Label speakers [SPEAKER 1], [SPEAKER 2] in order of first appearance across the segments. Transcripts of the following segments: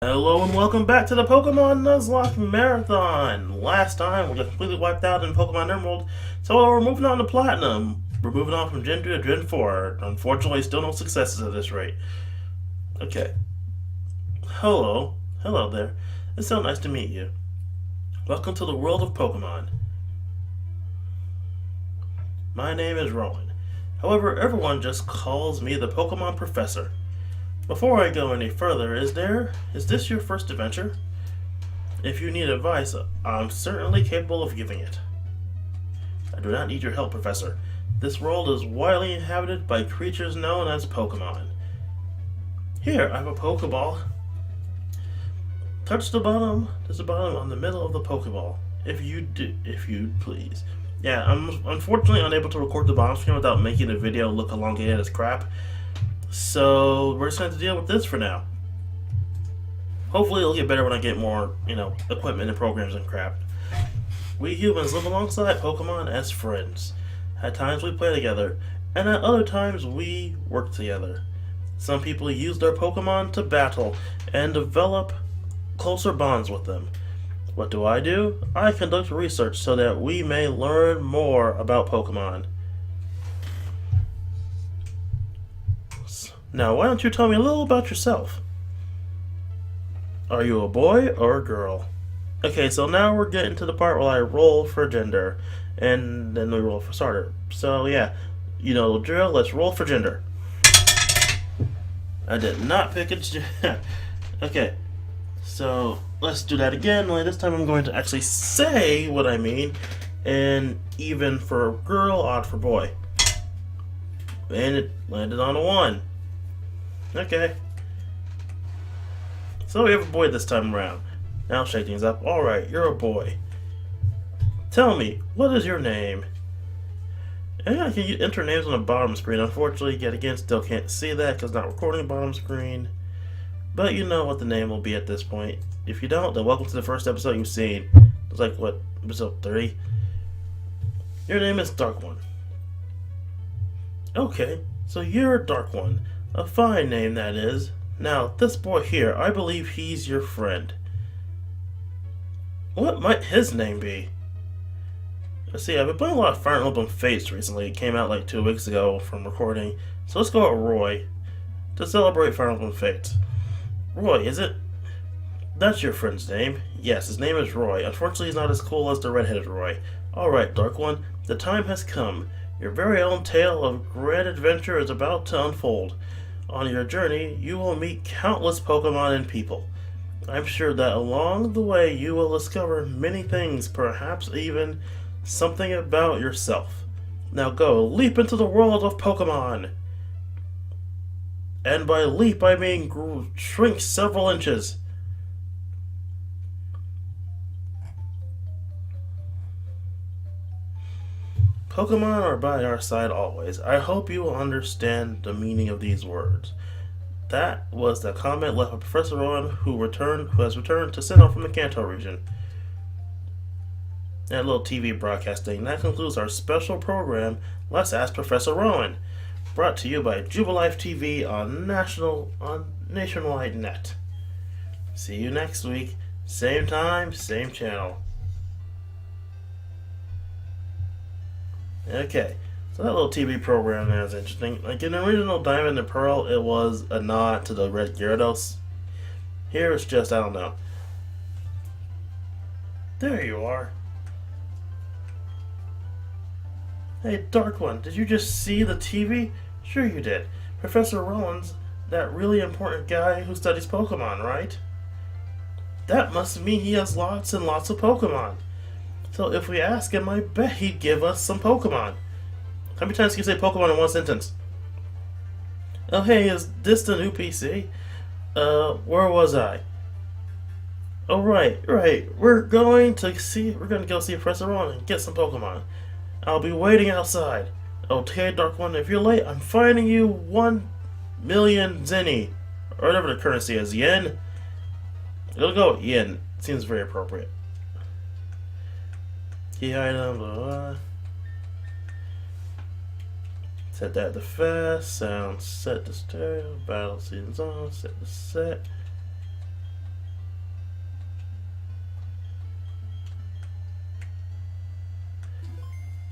[SPEAKER 1] Hello and welcome back to the Pokemon Nuzlocke Marathon! Last time we got completely wiped out in Pokemon Emerald, so we're moving on to Platinum. We're moving on from Gen 2 to Gen 4. Unfortunately, still no successes at this rate. Okay. Hello. Hello there. It's so nice to meet you. Welcome to the world of Pokemon. My name is Rowan. However, everyone just calls me the Pokemon Professor. Before I go any further, is this your first adventure? If you need advice, I'm certainly capable of giving it. I do not need your help, Professor. This world is widely inhabited by creatures known as Pokemon. Here, I have a Pokeball. Touch the bottom. There's a bottom on the middle of the Pokeball. If you please. Yeah, I'm unfortunately unable to record the bottom screen without making the video look elongated as crap. So we're just going to deal with this for now. Hopefully it'll get better when I get more, equipment and programs and crap. We humans live alongside Pokemon as friends. At times we play together, and at other times we work together. Some people use their Pokemon to battle and develop closer bonds with them. What do? I conduct research so that we may learn more about Pokemon. Now, why don't you tell me a little about yourself? Are you a boy or a girl? Okay, so now we're getting to the part where I roll for gender, and then we roll for starter. So yeah, you know the drill, let's roll for gender. I did not pick a Okay, so let's do that again, only this time I'm going to actually say what I mean, and even for girl, odd for boy. And it landed on a 1. Okay. So we have a boy this time around. Now shake things up. Alright, you're a boy. Tell me, what is your name? And I can enter names on the bottom screen. Unfortunately, yet again, still can't see that because not recording the bottom screen. But you know what the name will be at this point. If you don't, then welcome to the first episode you've seen. It's like, what, episode 30? Your name is Dark One. Okay, so you're a Dark One. A fine name, that is. Now, this boy here, I believe he's your friend. What might his name be? Let's see, I've been playing a lot of Fire Emblem Fates recently. It came out like 2 weeks ago from recording. So let's go with Roy to celebrate Fire Emblem Fates. Roy, is it? That's your friend's name. Yes, his name is Roy. Unfortunately, he's not as cool as the red-headed Roy. Alright, Dark One, the time has come. Your very own tale of grand adventure is about to unfold. On your journey, you will meet countless Pokemon and people. I'm sure that along the way you will discover many things, perhaps even something about yourself. Now go, leap into the world of Pokemon! And by leap I mean shrink several inches. Pokemon are by our side always. I hope you will understand the meaning of these words. That was the comment left by Professor Rowan, who has returned to Sinnoh from the Kanto region. That little TV broadcasting. That concludes our special program, Let's Ask Professor Rowan, brought to you by Jubilife TV on Nationwide Net. See you next week, same time, same channel. Okay, so that little TV program there is interesting. Like in the original Diamond and Pearl, it was a nod to the Red Gyarados. Here it's just, I don't know. There you are. Hey, Dark One, did you just see the TV? Sure you did. Professor Rowan's that really important guy who studies Pokemon, right? That must mean he has lots and lots of Pokemon. So if we ask him, I bet he'd give us some Pokemon. How many times can you say Pokemon in one sentence? Oh hey, is this the new PC? Where was I? Oh right. We're going to go see Professor Rowan and get some Pokemon. I'll be waiting outside. Okay, Dark One, if you're late, I'm fining you 1,000,000 zenny. Or whatever the currency is, yen? It'll go with yen. Seems very appropriate. Key item, blah, blah. Set that to fast, sound set to stereo, battle seasons on, set to set.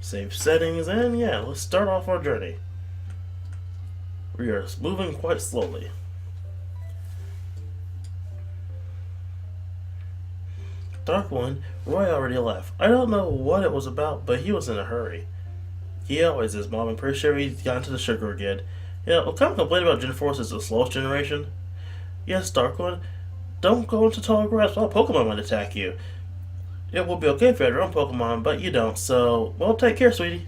[SPEAKER 1] Save settings, and yeah, let's start off our journey. We are moving quite slowly. Dark One, Roy already left. I don't know what it was about, but he was in a hurry. He always is, Mom. I'm pretty sure he's gotten to the sugar again. Yeah, we'll kind of complain about Gen Force is the slowest generation. Yes, Dark One, don't go into tall grass while Pokemon might attack you. It will be okay if you have your own Pokemon, but you don't, so, well, take care, sweetie.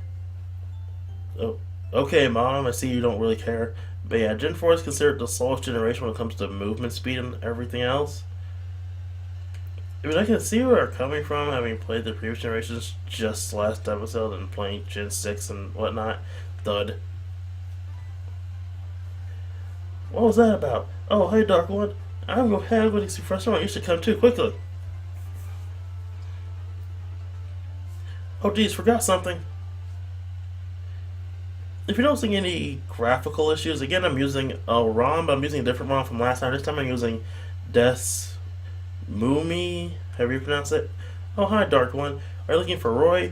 [SPEAKER 1] Oh, okay, Mom, I see you don't really care. But yeah, Gen 4 is considered the slowest generation when it comes to movement speed and everything else. I mean, I can see where they're coming from, having played the previous generations just last episode and playing Gen 6 and whatnot. Thud. What was that about? Oh, hey, Dark One. I'm going to see Professor One. You should come too, quickly. Oh, geez, forgot something. If you're noticing any graphical issues, again, I'm using a ROM, but I'm using a different ROM from last time. This time I'm using Des Mumi, however you pronounce it. Oh, hi, Dark One. Are you looking for Roy?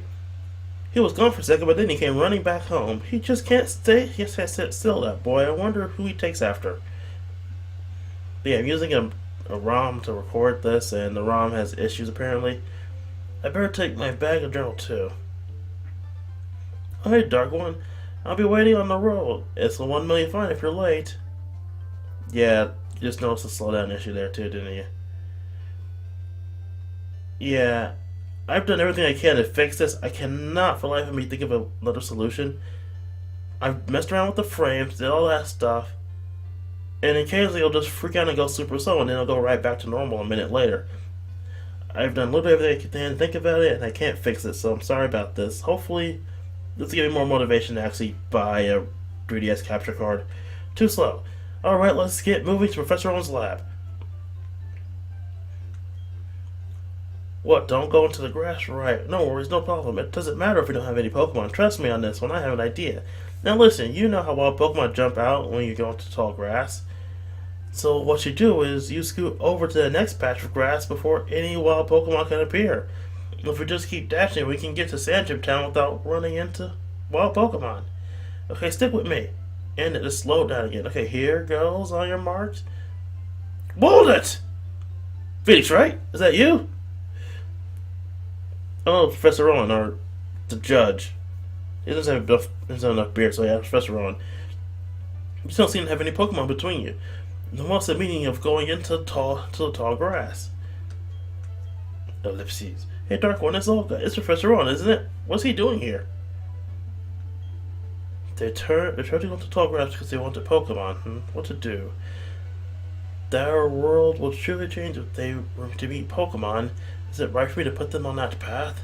[SPEAKER 1] He was gone for a second, but then he came running back home. He just can't stay. He just can't sit still, that boy. I wonder who he takes after. But yeah, I'm using a ROM to record this, and the ROM has issues, apparently. I better take my bag of journal, too. Oh, hey, Dark One. I'll be waiting on the road. It's a 1 million fine if you're late. Yeah, you just noticed the slowdown issue there, too, didn't you? Yeah, I've done everything I can to fix this. I cannot for the life of me think of another solution. I've messed around with the frames, did all that stuff, and occasionally it'll just freak out and go super slow, and then it'll go right back to normal a minute later. I've done a little bit of everything I can think about it, and I can't fix it, so I'm sorry about this. Hopefully, this will give me more motivation to actually buy a 3DS capture card. Too slow. Alright, let's get moving to Professor Owen's lab. What, don't go into the grass? Right. No worries, no problem. It doesn't matter if we don't have any Pokemon. Trust me on this one, I have an idea. Now listen, you know how wild Pokemon jump out when you go into tall grass. So what you do is you scoot over to the next patch of grass before any wild Pokemon can appear. If we just keep dashing, we can get to Sandgem Town without running into wild Pokemon. Okay, stick with me. And it just slowed down again. Okay, here goes on your marks. Hold it! Phoenix, right? Is that you? Oh, Professor Rowan, or the judge. He doesn't have enough beard, so yeah, Professor Rowan. You don't seem to have any Pokemon between you. Then what's the meaning of going into the tall grass? Ellipses. Hey, Dark One, it's Olga. It's Professor Rowan, isn't it? What's he doing here? They tried to go into tall grass because they wanted Pokemon. What to do? Their world will truly change if they were to meet Pokemon. Is it right for me to put them on that path?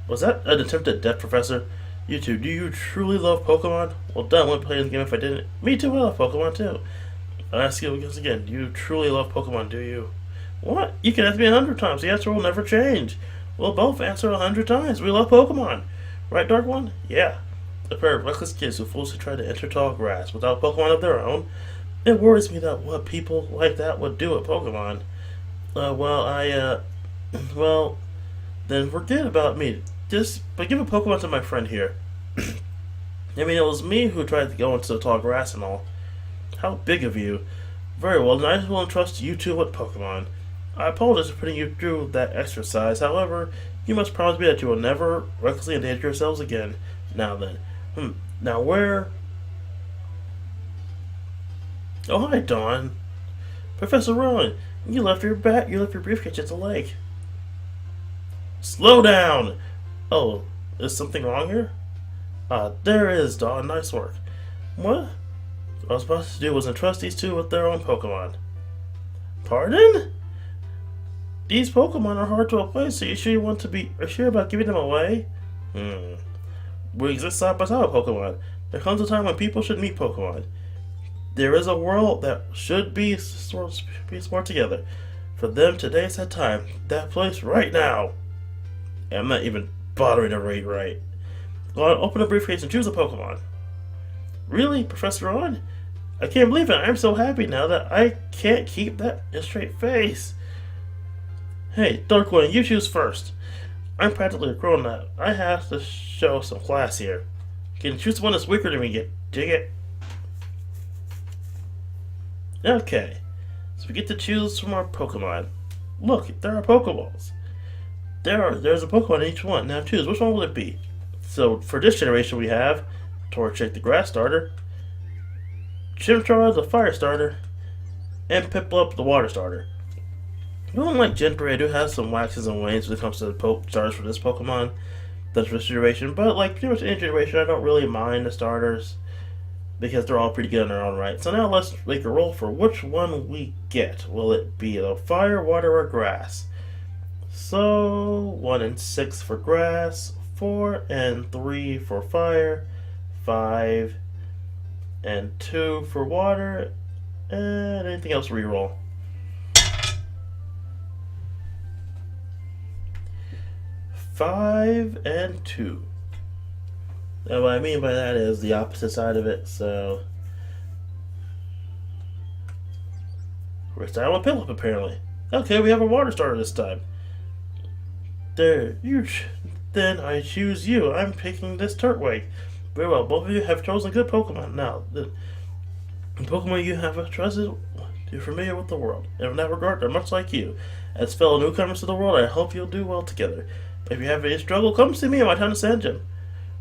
[SPEAKER 1] Was that an attempt at death, Professor? You two, do you truly love Pokemon? Well, done. I wouldn't play this game if I didn't. Me too, I love Pokemon too. I'll ask you once again, do you truly love Pokemon, do you? What? You can ask me 100 times. The answer will never change. We'll both answer 100 times. We love Pokemon. Right, Dark One? Yeah. A pair of reckless kids who foolishly try to enter tall grass without Pokemon of their own. It worries me that what people like that would do at Pokemon. Well, then forget about me. But give a Pokemon to my friend here. I mean, it was me who tried to go into the tall grass and all. How big of you. Very well, then I just will entrust you two with Pokemon. I apologize for putting you through that exercise. However, you must promise me that you will never recklessly endanger yourselves again. Now then. Now where... Oh, hi, Dawn. Professor Rowan, you left your briefcase at the lake. Slow down! Oh, is something wrong here? There is, Dawn. Nice work. What? What I was supposed to do was entrust these two with their own Pokemon. Pardon? These Pokemon are hard to replace, so you are sure about giving them away? We exist side by side with Pokemon. There comes a time when people should meet Pokemon. There is a world that should be stored together. For them, today's that time. That place right now. And I'm not even bothering to read right. Go on, open a briefcase and choose a Pokemon. Really, Professor Owen? I can't believe it. I'm so happy now that I can't keep that straight face. Hey, Dark One, you choose first. I'm practically a grown up. I have to show some class here. Can you choose one that's weaker than me? Dig it? Okay. So we get to choose from our Pokemon. Look, there are Pokeballs. There's a Pokemon in each one. Now choose, which one will it be? So for this generation we have Torchic the Grass Starter, Chimchar the Fire Starter, and Piplup the Water Starter. Unlike Genpray, I do have some waxes and wanes when it comes to the starters for this Pokemon. That's for this generation, but like pretty much any generation, I don't really mind the starters because they're all pretty good in their own right. So now let's make a roll for which one we get. Will it be the fire, water, or grass? So 1 and 6 for grass, 4 and 3 for fire, 5 and 2 for water, and anything else reroll. 5 and 2. Now what I mean by that is the opposite side of it, so we're starting with Piplup apparently. Okay, we have a water starter this time. There, then I choose you. I'm picking this Turtwig. Very well, both of you have chosen good Pokemon. Now, the Pokemon you have trusted, you're familiar with the world. And in that regard, they're much like you. As fellow newcomers to the world, I hope you'll do well together. If you have any struggle, come see me in my town of Sanjim.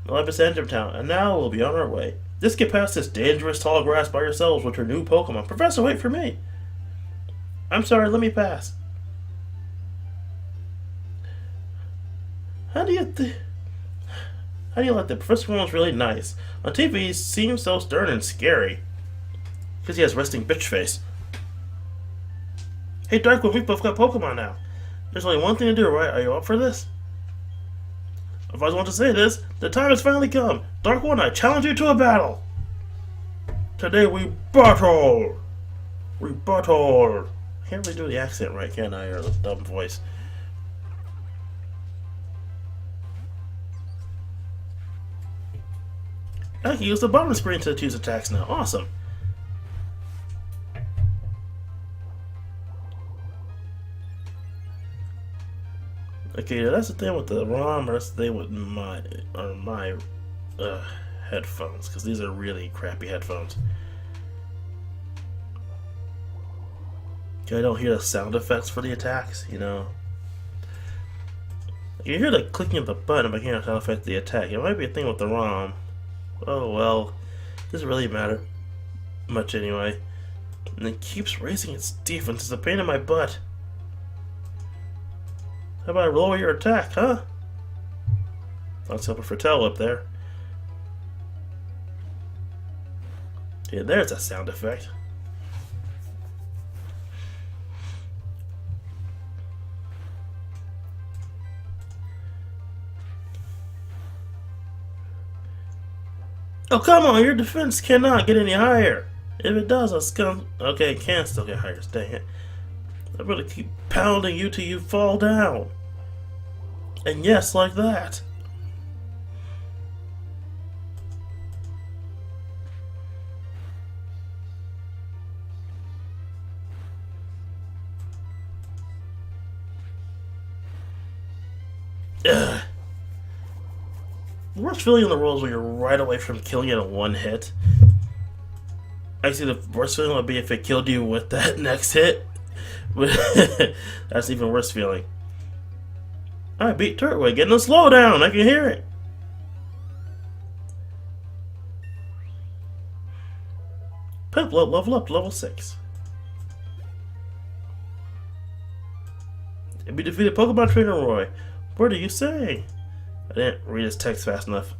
[SPEAKER 1] I live in Sanjim Town, and now we'll be on our way. Just get past this dangerous tall grass by yourselves with your new Pokemon. Professor, wait for me. I'm sorry, let me pass. How do you like that? Professor One's really nice. On TV, he seems so stern and scary. Because he has resting bitch face. Hey, Darkwood, we both got Pokemon now. There's only one thing to do, right? Are you up for this? If I want to say this, the time has finally come. Darkwood, I challenge you to a battle. Today we battle. We battle. I can't really do the accent right, can I? Or the dumb voice. I can use the bottom screen to choose attacks now. Awesome. Okay, that's the thing with the ROM, or that's the thing with my headphones, because these are really crappy headphones. Okay, I don't hear the sound effects for the attacks, you know. You hear the clicking of the button, but I can't sound effect the attack. It might be a thing with the ROM. Oh well, doesn't really matter much anyway. And it keeps raising its defense. It's a pain in my butt. How about I lower your attack, huh? That's helping for Tell up there. Yeah, there's a sound effect. Oh, come on, your defense cannot get any higher. If it does, I'll scum. Okay, it can still get higher, dang it. I'm gonna keep pounding you till you fall down. And yes, like that. Ugh. The worst feeling in the world is when you're right away from killing it in one hit. Actually, the worst feeling would be if it killed you with that next hit. That's even worse feeling. I beat Turtwig, getting a slowdown. I can hear it. Piplup level up to level 6. We defeated Pokemon Trainer Roy. What are you saying? I didn't read his text fast enough.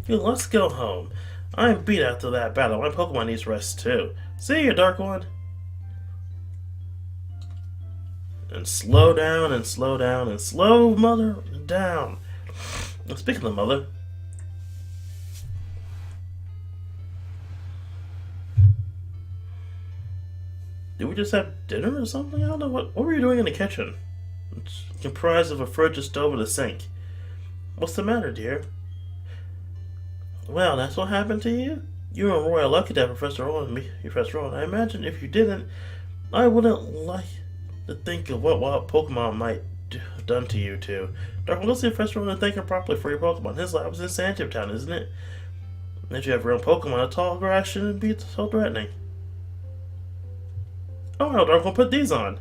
[SPEAKER 1] Dude, let's go home. I'm beat after that battle. My Pokemon needs rest too. See you, Dark One. And slow down and slow down and slow mother down. Now, speaking of mother, did we just have dinner or something? I don't know. What were you doing in the kitchen? It's comprised of a fridge, a stove, and a sink. What's the matter, dear? Well, that's what happened to you? You and Roy are lucky to have Professor Rowan and me, Professor Rowan. I imagine if you didn't, I wouldn't like to think of what wild Pokemon might done to you two. Dark, let's see Professor Rowan and thank him properly for your Pokemon. His lab is in Sandtip Town, isn't it? If you have your own Pokemon, a tall grass shouldn't be so threatening. Oh no, Dark, we'll put these on.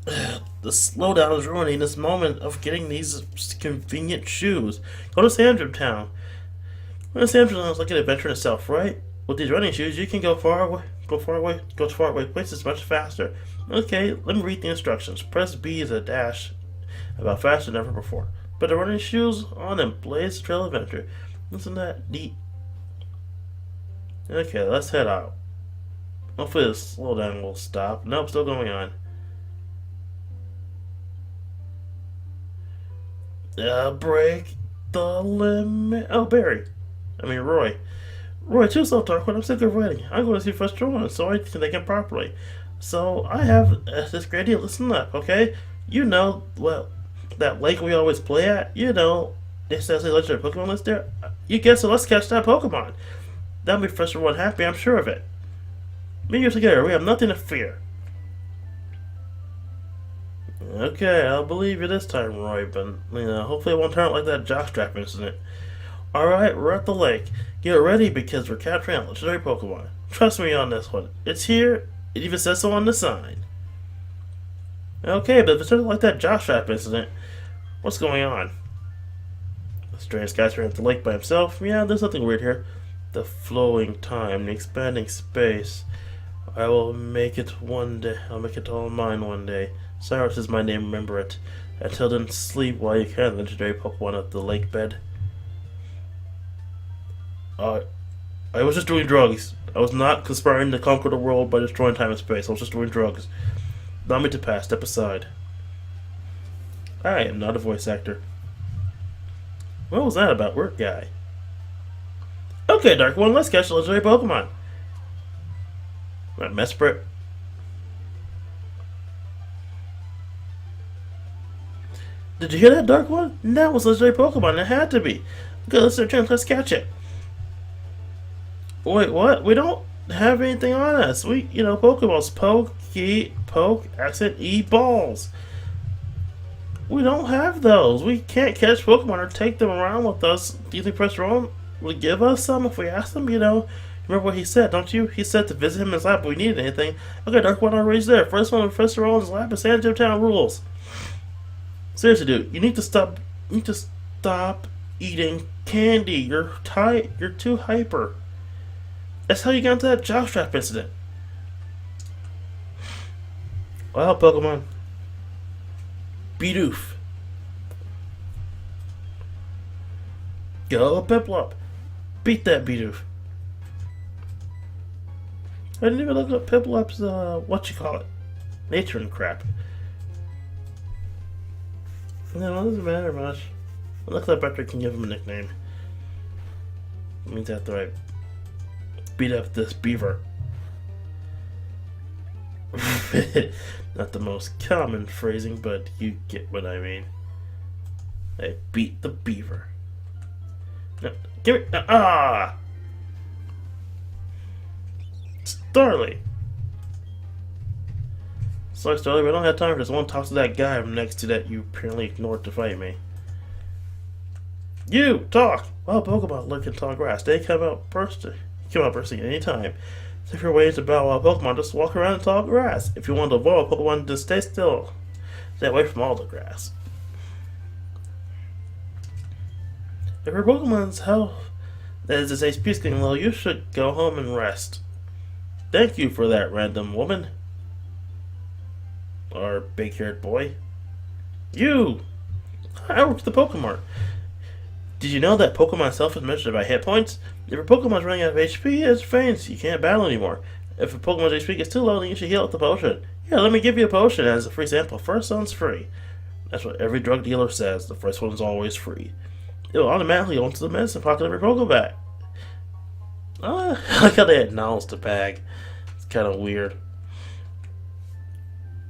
[SPEAKER 1] The slowdown is ruining this moment of getting these convenient shoes. Go to Sandtip Town. Well, Sandtip Town is like an adventure in itself, right? With these running shoes, you can go to far away places much faster. Okay, let me read the instructions. Press B to dash about faster than ever before. Put the running shoes on and blaze the trail adventure. Isn't that neat? Okay, let's head out. Hopefully the slowdown will stop. Nope, still going on. Break the limit. Oh, Roy. Roy, too slow, Darkwood. I'm sick of waiting. I'm going to see Professor Rowan so I can think it properly. So I have this great idea. Listen up, okay? You know, well, that lake we always play at. You know, they say legendary Pokemon list there. You guess it. Let's catch that Pokemon. That'll make Professor Rowan happy. I'm sure of it. Me and you together. We have nothing to fear. Okay, I'll believe you this time, Roy. But hopefully it won't turn out like that jockstrap incident. Alright, we're at the lake. Get ready because we're capturing a legendary Pokemon. Trust me on this one. It's here. It even says so on the sign. Okay, but if it's like that jockstrap incident, what's going on? A strange Skyster at the lake by himself? Yeah, there's nothing weird here. The flowing time, the expanding space. I will make it one day. I'll make it all mine one day. Cyrus is my name, remember it. Until then, sleep while you can, legendary Pokemon at the lake bed. I was just doing drugs. I was not conspiring to conquer the world by destroying time and space. I was just doing drugs. Allow me to pass. Step aside. I am not a voice actor. What was that about, work guy? Okay, Dark One, let's catch the legendary Pokemon. Right, Mesprit. Did you hear that, Dark One? That was a legendary Pokemon. It had to be. Okay, let's catch it. Wait, what? We don't have anything on us. Pokeballs. Poke, accent, E, balls. We don't have those. We can't catch Pokemon or take them around with us. Do you think Professor Rowan would give us some if we asked him? Remember what he said, don't you? He said to visit him in his lab if we needed anything. Okay, Dark One already there. First one in Professor Rowan's lab is Sandtip Town rules. Seriously, dude, you need to stop eating candy. You're too hyper. That's how you got into that jockstrap incident. Well, Pokemon. Bidoof. Go, Piplup. Beat that Bidoof. I didn't even look up Piplup's, nature and crap. No, it doesn't matter much. It looks like Patrick can give him a nickname. It means after I beat up this beaver. Not the most common phrasing, but you get what I mean. I beat the beaver. No, give it. Starly. Sorry, Starly, but I don't have time for this. I want to talk to that guy I'm next to that you apparently ignored to fight me. You talk. Well, Pokemon live in tall grass. They come out bursting at any time. So if you're waiting to battle wild Pokemon, just walk around in tall grass. If you want to evolve Pokemon, just stay still. Stay away from all the grass. If your Pokemon's health, that is, its HP is getting low, you should go home and rest. Thank you for that, random woman. Or big-haired boy. You! I work at the Pokemon. Did you know that Pokemon's health is measured by hit points? If your Pokemon's running out of HP, it's faints. You can't battle anymore. If a Pokemon's HP gets too low, then you should heal with the potion. Yeah, let me give you a potion as a free sample. First one's free. That's what every drug dealer says. The first one's always free. It will automatically go into the medicine pocket of your Pokebag. I like how they acknowledge the bag. It's kind of weird.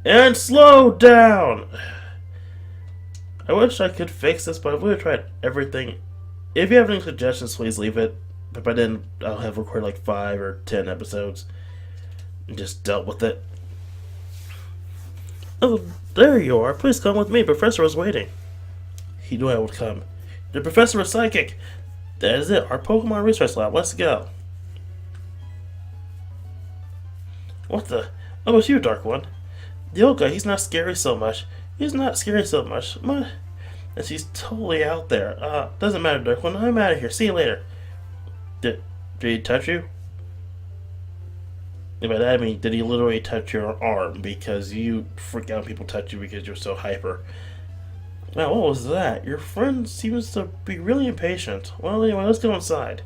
[SPEAKER 1] And slow down! I wish I could fix this, but I've really tried everything. If you have any suggestions, please leave it. But by then, I'll have recorded like 5 or 10 episodes and just dealt with it. Oh, there you are. Please come with me. Professor is waiting. He knew I would come. The professor is psychic. That is it. Our Pokemon Research Lab. Let's go. What the? Oh, it's you, Dark One. The old guy, he's not scary so much. He's not scary so much. What? And she's totally out there. Doesn't matter, Dark One. I'm out of here. See you later. Did he touch you? And by that I mean, did he literally touch your arm? Because you freak out when people touch you because you're so hyper. Now, what was that? Your friend seems to be really impatient. Well, anyway, let's go inside.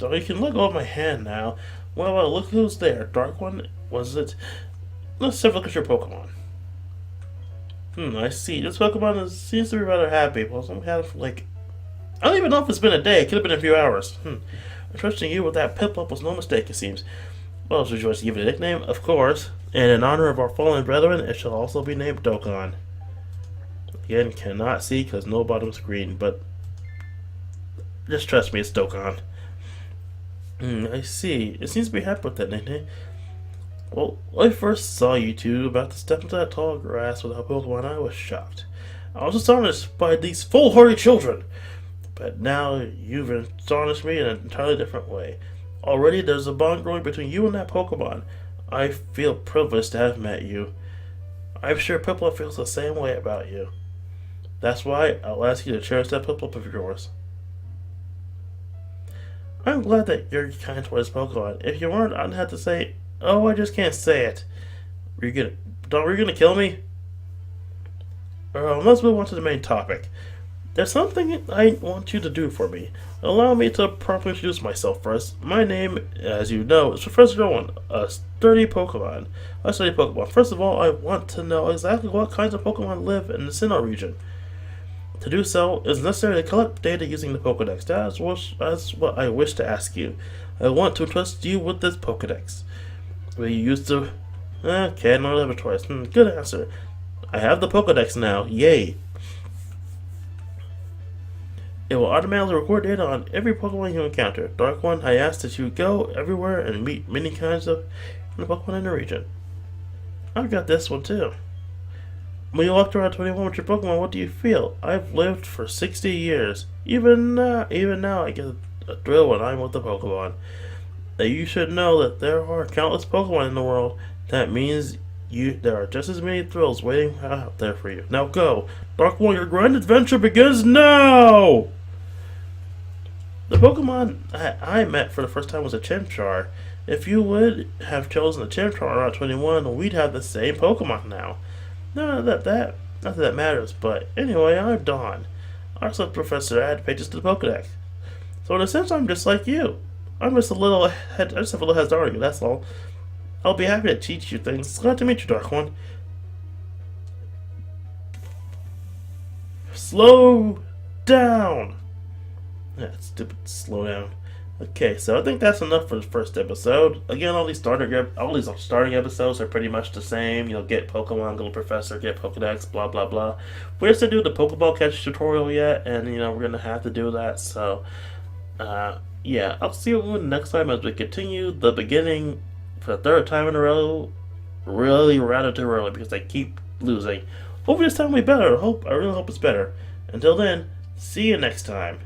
[SPEAKER 1] So you can let go of my hand now. Well, look who's there. Dark One, was it? Let's have a look at your Pokemon. I see. This Pokemon seems to be rather happy. Well, some kind of, like... I don't even know if it's been a day. It could have been a few hours. Trusting you with that Piplup was no mistake, it seems. Well, should you want to give it a nickname? Of course. And in honor of our fallen brethren, it shall also be named Dokkan. Again, cannot see because no bottom screen, but... just trust me, it's Dokkan. I see. It seems to be happy with that nickname. Well, when I first saw you two about to step into that tall grass without Pokemon, I was shocked. I was astonished by these foolhardy children. But now you've astonished me in an entirely different way. Already there's a bond growing between you and that Pokemon. I feel privileged to have met you. I'm sure Piplup feels the same way about you. That's why I'll ask you to cherish that Piplup of yours. I'm glad that you're kind towards Pokemon. If you weren't, I'd have to say, oh, I just can't say it. Were you gonna kill me? Let's move on to the main topic. There's something I want you to do for me. Allow me to properly introduce myself first. My name, as you know, is Professor Rowan, a sturdy Pokemon. First of all, I want to know exactly what kinds of Pokemon live in the Sinnoh region. To do so, it is necessary to collect data using the Pokedex. That's what I wish to ask you. I want to entrust you with this Pokedex. Will you use the... Okay, no laboratories. Good answer. I have the Pokedex now. Yay. It will automatically record data on every Pokemon you encounter. Dark One, I ask that you go everywhere and meet many kinds of Pokemon in the region. I've got this one too. When you walked around 21 with your Pokemon, what do you feel? I've lived for 60 years. Even now, I get a thrill when I'm with the Pokemon. That you should know that there are countless Pokemon in the world. That means there are just as many thrills waiting out there for you. Now go! Dark One, your grand adventure begins now! The Pokemon I met for the first time was a Chimchar. If you would have chosen a Chimchar around 21, we'd have the same Pokemon now. Not that that matters, but anyway, I'm Dawn. I also Professor add pages to the Pokedex. So in a sense, I'm just like you. I just have a little head start on you, that's all. I'll be happy to teach you things. Glad to meet you, Dark One. Slow down! That's stupid. Slow down. Okay, so I think that's enough for the first episode. Again, all these starting episodes are pretty much the same. You'll get Pokemon, go Professor, get Pokedex, blah blah blah. We're still doing the Pokeball catch tutorial yet, and we're gonna have to do that. So, yeah, I'll see you next time as we continue the beginning for the third time in a row. Really rather too early because I keep losing. Hopefully this time will be better. I really hope it's better. Until then, see you next time.